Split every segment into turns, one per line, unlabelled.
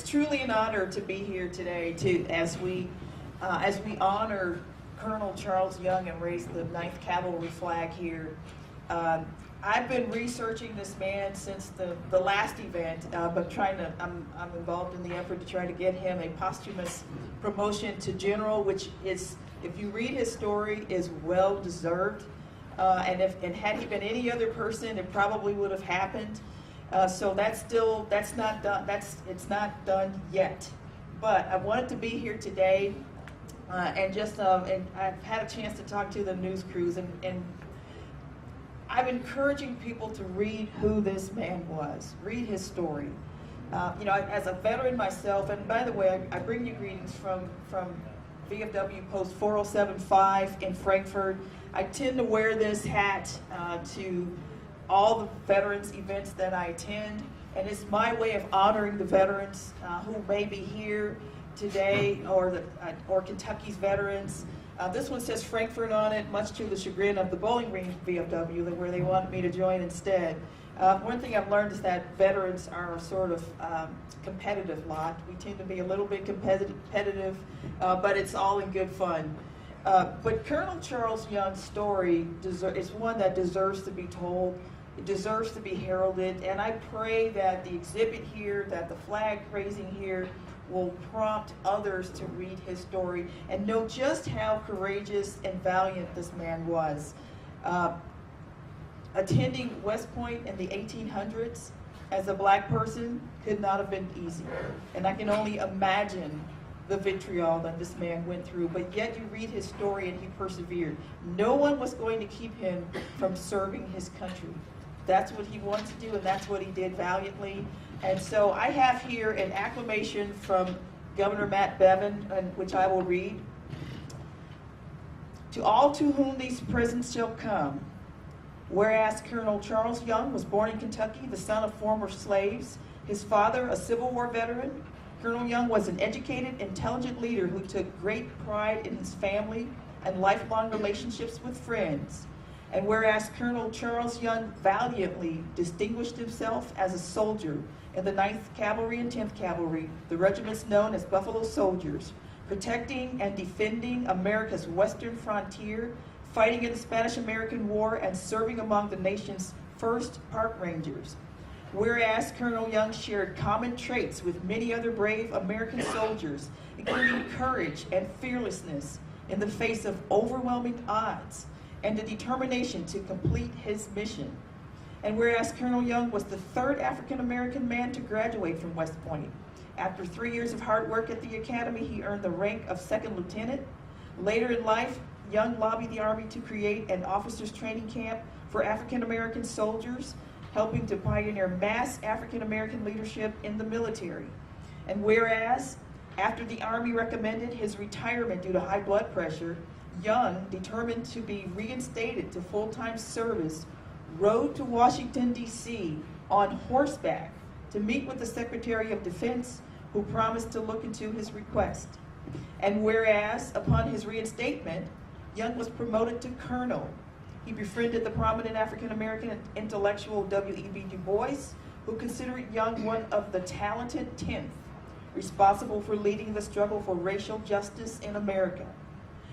truly an honor to be here today as we honor Colonel Charles Young and raise the 9th Cavalry flag here. I've been researching this man since the last event, but I'm involved in the effort to try to get him a posthumous promotion to general, which is, if you read his story, is well deserved. And had he been any other person, it probably would have happened. So that's not done. It's not done yet. But I wanted to be here today, and I've had a chance to talk to the news crews, and I'm encouraging people to read who this man was, read his story. As a veteran myself, and by the way, I bring you greetings from VFW Post 4075 in Frankfurt. I tend to wear this hat to all the veterans events that I attend, and it's my way of honoring the veterans who may be here today, or Kentucky's veterans. This one says Frankfurt on it, much to the chagrin of the Bowling Green VFW, where they wanted me to join instead. One thing I've learned is that veterans are a sort of competitive lot. We tend to be a little bit competitive, but it's all in good fun. But Colonel Charles Young's story is one that deserves to be told. It deserves to be heralded, and I pray that the exhibit here, that the flag raising here, will prompt others to read his story and know just how courageous and valiant this man was. Attending West Point in the 1800s as a black person could not have been easy, and I can only imagine the vitriol that this man went through, but yet you read his story and he persevered. No one was going to keep him from serving his country. That's what he wanted to do, and that's what he did valiantly. And so I have here an acclamation from Governor Bevin, which I will read. To all to whom these presents shall come, whereas Colonel Charles Young was born in Kentucky, the son of former slaves, his father a Civil War veteran, Colonel Young was an educated, intelligent leader who took great pride in his family and lifelong relationships with friends. And whereas Colonel Charles Young valiantly distinguished himself as a soldier in the 9th Cavalry and 10th Cavalry, the regiments known as Buffalo Soldiers, protecting and defending America's western frontier, fighting in the Spanish-American War, and serving among the nation's first park rangers. Whereas Colonel Young shared common traits with many other brave American soldiers, including courage and fearlessness in the face of overwhelming odds, and the determination to complete his mission. And whereas Colonel Young was the 3rd African-American man to graduate from West Point. After 3 years of hard work at the academy, he earned the rank of 2nd lieutenant. Later in life, Young lobbied the Army to create an officers training camp for African-American soldiers, helping to pioneer mass African-American leadership in the military. And whereas, after the Army recommended his retirement due to high blood pressure, Young, determined to be reinstated to full-time service, rode to Washington, D.C. on horseback to meet with the Secretary of Defense, who promised to look into his request. And whereas, upon his reinstatement, Young was promoted to colonel. He befriended the prominent African-American intellectual W.E.B. Du Bois, who considered Young one of the talented 10th, responsible for leading the struggle for racial justice in America.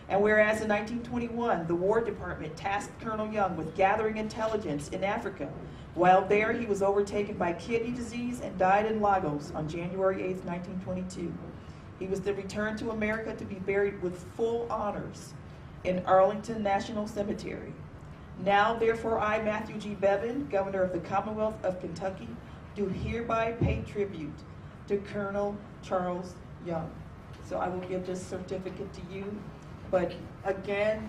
And whereas in 1921, the War Department tasked Colonel Young with gathering intelligence in Africa, while there he was overtaken by kidney disease and died in Lagos on January 8, 1922. He was then returned to America to be buried with full honors in Arlington National Cemetery. Now, therefore, I, Matthew G. Bevin, Governor of the Commonwealth of Kentucky, do hereby pay tribute to Colonel Charles Young. So I will give this certificate to you. But again,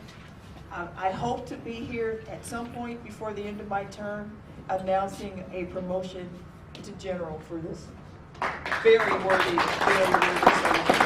I hope to be here at some point before the end of my term announcing a promotion to general for this very worthy service.